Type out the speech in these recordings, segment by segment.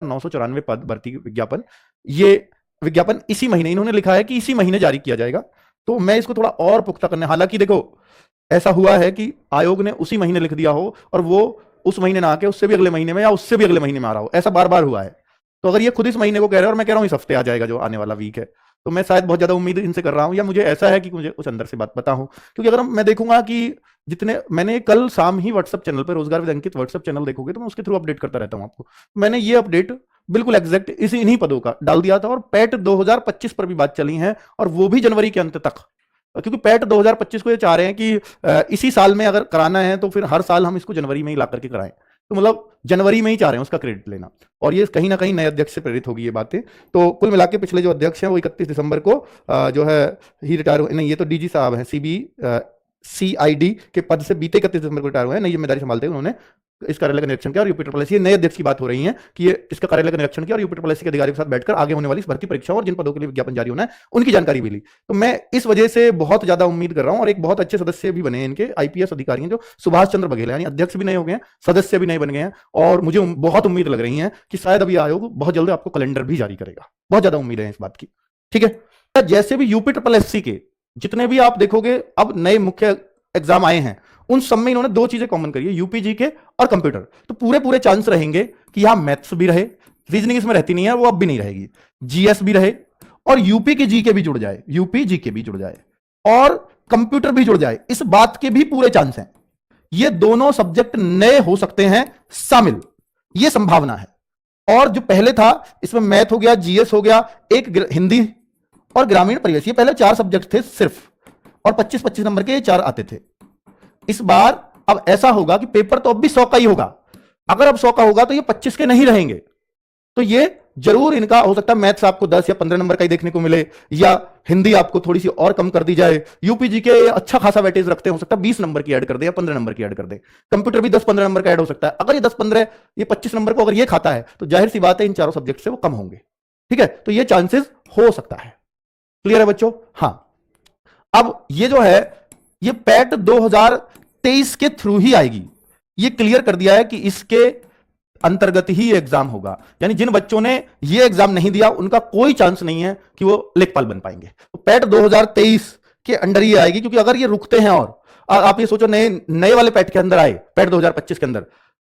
994 पद भर्ती विज्ञापन, ये विज्ञापन इसी महीने इन्होंने लिखा है कि इसी महीने जारी किया जाएगा। तो मैं इसको थोड़ा और पुख्ता करने, हालांकि देखो ऐसा हुआ है कि आयोग ने उसी महीने लिख दिया हो और वो उस महीने ना आके उससे भी अगले महीने में या उससे भी अगले महीने में आ रहा हो, ऐसा बार बार हुआ है। तो अगर ये खुद इस महीने को कह रहे हैं और मैं कह रहा हूं इस हफ्ते आ जाएगा जो आने वाला वीक है, तो मैं शायद बहुत ज्यादा उम्मीद इनसे कर रहा हूं, या मुझे ऐसा है कि मुझे कुछ अंदर से बात पता हो। क्योंकि अगर मैं देखूंगा कि जितने मैंने कल शाम ही व्हाट्सएप चैनल पर रोजगार विद अंकित व्हाट्सएप चैनल देखोगे तो मैं उसके थ्रू अपडेट करता रहता हूं आपको। मैंने ये अपडेट बिल्कुल एग्जैक्ट इन्हीं पदों का डाल दिया था और पैट 2025 पर भी बात चली है, और वो भी जनवरी के अंत तक। क्योंकि पैट 2025 को ये चाह रहे हैं कि इसी साल में अगर कराना है तो फिर हर साल हम इसको जनवरी में ही ला करके कराएं। तो मतलब जनवरी में ही चाह रहे हैं उसका क्रेडिट लेना, और ये कहीं ना कहीं नए अध्यक्ष से प्रेरित होगी ये बातें। तो कुल मिला के पिछले जो अध्यक्ष हैं वो 31 दिसंबर को जो है ही रिटायर हुए। नहीं, ये तो डीजी साहब हैं, CID के पद से बीते 31 दिसंबर को रिटायर हुए हैं, नई जिम्मेदारी संभालते हुए उन्होंने इस कार्यालय का निरीक्षण किया और यूपी ट्रिपल एस, ये नए अध्यक्ष की बात हो रही है कि ये इसका कार्यालय का निरीक्षण किया और यूपी ट्रिपल एस के अधिकारियों के साथ बैठकर आगे होने वाली इस भर्ती परीक्षाओं और जिन पदों के लिए विज्ञापन जारी होना है उनकी जानकारी भी ली। तो मैं इस वजह से बहुत ज्यादा उम्मीद कर रहा हूं, और एक बहुत अच्छे सदस्य भी बने हैं इनके IPS अधिकारी हैं जो सुभाष चंद्र बघेल, यानी अध्यक्ष भी नए हो गए हैं, सदस्य भी नए बन गए हैं, और मुझे बहुत उम्मीद लग रही है कि शायद अभी आयोग बहुत जल्द आपको कैलेंडर भी जारी करेगा। बहुत ज्यादा उम्मीद है इस बात की। ठीक है, जैसे भी यूपी ट्रिपल SC के जितने भी आप देखोगे अब नए मुख्य एग्जाम आए हैं, उन सब में इन्होंने दो चीजें कॉमन करी है, यूपी के और कंप्यूटर। तो पूरे पूरे चांस रहेंगे कि यहां मैथ्स भी रहे, रीजनिंग इसमें रहती नहीं है, वो अब भी नहीं रहेगी, GS भी रहे, और यूपी के GK भी जुड़ जाए, यूपी GK भी जुड़ जाए, और कंप्यूटर भी जुड़ जाए, इस बात के भी पूरे चांस हैं। ये दोनों सब्जेक्ट नए हो सकते हैं शामिल, ये संभावना है। और जो पहले था इसमें मैथ हो गया, GS हो गया, एक हिंदी और ग्रामीण परिवेश, ये पहले 4 सब्जेक्ट थे सिर्फ, और 25-25 नंबर के ये 4 आते थे। इस बार अब ऐसा होगा कि पेपर तो अब भी 100 का ही होगा, अगर अब 100 का होगा तो ये 25 के नहीं रहेंगे। तो ये जरूर इनका हो सकता है मैथ्स आपको 10 या 15 नंबर का ही देखने को मिले, या हिंदी आपको थोड़ी सी और कम कर दी जाए, यूपी जी के अच्छा खासा वेटेज रखते हैं, हो सकता है 20 नंबर की ऐड कर दे या 15 नंबर की ऐड कर दे, कंप्यूटर भी 10-15 नंबर का ऐड हो सकता है। अगर ये 10-15 ये 25 नंबर को अगर ये खाता है तो जाहिर सी बात है इन चारों सब्जेक्ट से वो कम होंगे। ठीक है, तो ये चांसेस हो सकता है। क्लियर है बच्चों? हाँ, अब ये जो है ये पैट 2023 के थ्रू ही आएगी, ये क्लियर कर दिया है कि इसके अंतर्गत ही एग्जाम होगा, यानी जिन बच्चों ने ये एग्जाम नहीं दिया उनका कोई चांस नहीं है कि वो लेखपाल बन पाएंगे। तो पैट 2023 के अंडर ही आएगी, क्योंकि अगर ये रुकते हैं और आप ये सोचो नए वाले पैट के अंदर आए, पैट 2025 के अंदर,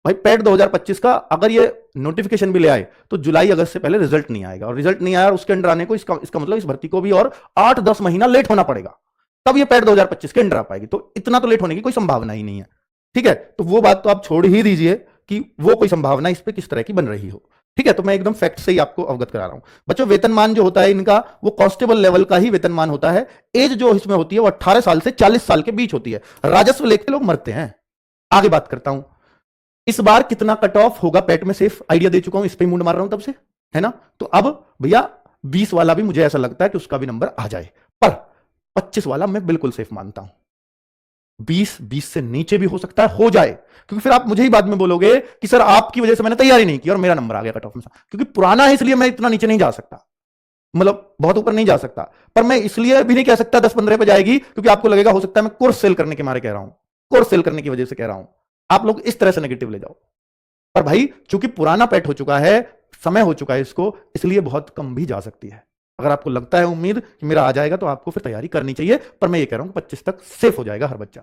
भाई पैट 2025 का अगर ये नोटिफिकेशन भी ले आए तो जुलाई अगस्त से पहले रिजल्ट नहीं आएगा, और रिजल्ट नहीं आया और उसके अंडर आने को इसका मतलब इस भर्ती को भी और 8-10 महीना लेट होना पड़ेगा, तब ये पैट 2025 के अंडर आ पाएगी। तो इतना तो लेट होने की कोई संभावना ही नहीं है। ठीक है, तो वो बात तो आप छोड़ ही दीजिए कि वो कोई संभावना इस पे किस तरह की बन रही हो। ठीक है, तो मैं एकदम फैक्ट से ही आपको अवगत करा रहा हूं। बच्चों, वेतनमान जो होता है इनका वो कांस्टेबल लेवल का ही वेतनमान होता है। एज जो इसमें होती है वो 18 साल से 40 साल के बीच होती है। राजस्व लेके लोग मरते हैं। आगे बात करता हूं, इस बार कितना कट ऑफ होगा पैट में, सेफ आइडिया दे चुका हूं, इस पे मुंड मार रहा हूं तब से, है ना। तो अब भैया 20 वाला भी मुझे ऐसा लगता है कि उसका भी नंबर आ जाए, पर 25 वाला मैं बिल्कुल सेफ मानता हूं। 20 से नीचे भी हो सकता है हो जाए, क्योंकि फिर आप मुझे ही बाद में बोलोगे कि सर आपकी वजह से मैंने तैयारी नहीं की और मेरा नंबर आ गया कट ऑफ में। क्योंकि पुराना है इसलिए मैं इतना नीचे नहीं जा सकता, मतलब बहुत ऊपर नहीं जा सकता, पर मैं इसलिए भी नहीं कह सकता 10-15 पे जाएगी क्योंकि आपको लगेगा हो सकता है मैं कोर्स सेल करने के मारे कह रहा हूं, कोर्स सेल करने की वजह से कह रहा हूं। आप लोग इस तरह से नेगेटिव ले जाओ, पर भाई चूंकि पुराना पैट हो चुका है, समय हो चुका है इसको, इसलिए बहुत कम भी जा सकती है। अगर आपको लगता है उम्मीद कि मेरा आ जाएगा तो आपको फिर तैयारी करनी चाहिए, पर मैं ये कह रहा हूं 25 तक सेफ हो जाएगा हर बच्चा।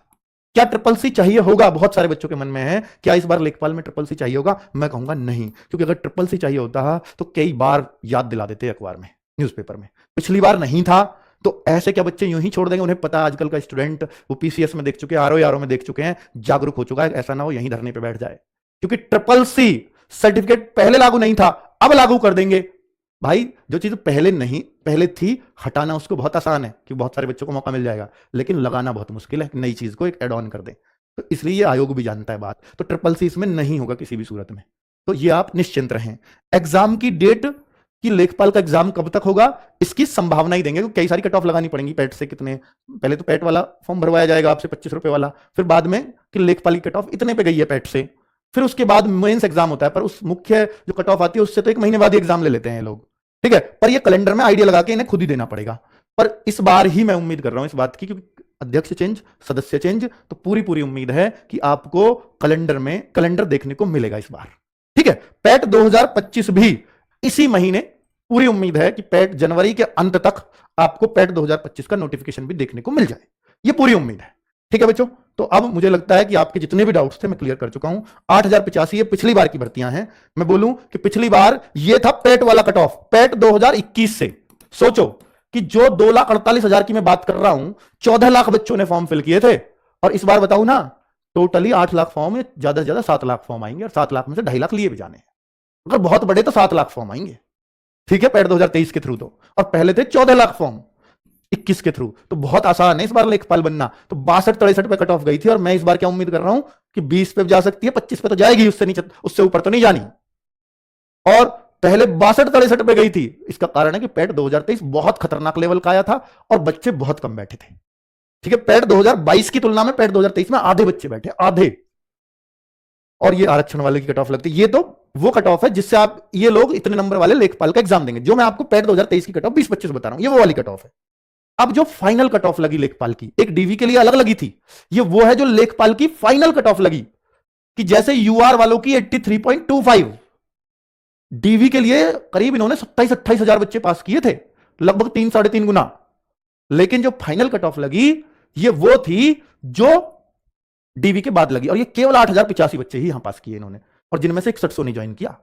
क्या ट्रिपल सी चाहिए होगा? बहुत सारे बच्चों के मन में है क्या इस बार लेखपाल में ट्रिपल सी चाहिए होगा? मैं कहूंगा नहीं, क्योंकि अगर ट्रिपल सी चाहिए होता तो कई बार याद दिला देते अखबार में, न्यूज़पेपर में। पिछली बार नहीं था तो ऐसे क्या बच्चे यूं ही छोड़ देंगे? उन्हें पता आजकल का स्टूडेंट वो PCS में देख चुके हैं, RO में देख चुके हैं, जागरूक हो चुका है, ऐसा ना हो यहीं धरने पे बैठ जाए। क्योंकि ट्रिपल सी सर्टिफिकेट पहले लागू नहीं था, अब लागू कर देंगे। भाई जो चीज पहले थी हटाना उसको बहुत आसान है कि बहुत सारे बच्चों को मौका मिल जाएगा, लेकिन लगाना बहुत मुश्किल है, नई चीज को एक एड ऑन कर दे। तो इसलिए ये आयोग भी जानता है बात। तो ट्रिपल सी इसमें नहीं होगा किसी भी सूरत में, तो ये आप निश्चिंत रहें। एग्जाम की डेट कि लेखपाल का एग्जाम कब तक होगा इसकी संभावना ही देंगे, क्योंकि कई सारी कट ऑफ लगानी पड़ेंगी पैट से। कितने पहले तो पैट वाला फॉर्म भरवाया जाएगा आपसे 25 रुपए वाला, फिर बाद में कि लेखपाल की कट ऑफ इतने पे गई है पैट से, फिर उसके बाद मेंस एग्जाम होता है, पर उस मुख्य जो कट ऑफ आती है उससे तो 1 महीने बाद ही एग्जाम ले लेते हैं लोग। ठीक है, पर ये कैलेंडर में आइडिया लगा के इन्हें खुद ही देना पड़ेगा। पर इस बार ही मैं उम्मीद कर रहा हूं इस बात की, क्योंकि अध्यक्ष चेंज, सदस्य चेंज, तो पूरी उम्मीद है कि आपको कैलेंडर देखने को मिलेगा इस बार। ठीक है, पैट 2025 भी इसी महीने, पूरी उम्मीद है कि पैट जनवरी के अंत तक आपको पैट 2025 का नोटिफिकेशन भी देखने को मिल जाए, ये पूरी उम्मीद है। ठीक है बच्चों, तो अब मुझे लगता है कि आपके जितने भी डाउट्स थे मैं क्लियर कर चुका हूं। 8085 ये पिछली बार की भर्तियां हैं। मैं बोलूं कि पिछली बार ये था पैट वाला कट ऑफ, पैट 2021 से। सोचो कि जो 2,48,000 की मैं बात कर रहा हूं, 14 लाख बच्चों ने फॉर्म फिल किए थे, और इस बार बताऊं ना, टोटली 8 लाख फॉर्म है, ज्यादा से ज्यादा 7 लाख फॉर्म आएंगे, और 7 लाख में से 2.5 लाख लिए भी जाने हैं। अगर बहुत बड़े तो 7 लाख फॉर्म आएंगे, ठीक है, पैट 2023 के थ्रू तो, और पहले थे 14 लाख फॉर्म 21 के थ्रू। तो बहुत आसान है इस बार लेखपाल बनना। तो 62-63 पे कट ऑफ गई थी, और मैं इस बार क्या उम्मीद कर रहा हूं कि 20 पे जा सकती है, 25 पे तो जाएगी, उससे नीचे, उससे ऊपर तो नहीं जानी। और पहले 62-63 पे गई थी। इसका कारण है कि पैट 2023 बहुत खतरनाक लेवल का आया था और बच्चे बहुत कम बैठे थे। ठीक है, पैट 2022 की तुलना में पैट 2023 में आधे बच्चे बैठे, आधे। और ये आरक्षण वाले की कट ऑफ लगती है। ये तो वो कट ऑफ है जिससे आप, ये लोग इतने नंबर वाले लेखपाल का एग्जाम देंगे। जो मैं आपको पैट 2023 की कट ऑफ 20-25 बता रहा हूं, ये वो वाली कट ऑफ है। अब जो फाइनल कट ऑफ लगी लेखपाल की, एक डीवी के लिए अलग लगी थी, ये वो है जो लेखपाल की फाइनल कट ऑफ लगी, कि जैसे यूआर वालों की 83.25, डीवी के लिए करीब इन्होंने 27-28 हजार बच्चे पास किए थे, लगभग 3-3.5 गुना। लेकिन जो फाइनल कट ऑफ लगी, ये वो थी जो डीवी के बाद लगी, और ये केवल 8,085 बच्चे ही यहां पास किए इन्होंने, और जिनमें से 6100 ने ज्वाइन किया।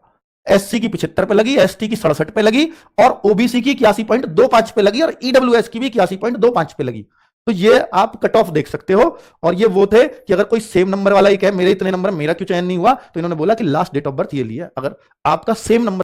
एससी की 75 पे लगी, एसटी की 67 पे लगी, और ओबीसी की 81.25 पे लगी, और ईडब्ल्यूएस की भी 81.25 पे लगी। तो ये आप कट ऑफ देख सकते हो। और ये वो थे कि अगर कोई सेम नंबर वाला ही कहे मेरे इतने नंबर, मेरा क्यों चयन नहीं हुआ, तो इन्होंने बोला कि लास्ट डेट ऑफ बर्थ ये लिया, अगर आपका सेम नंबर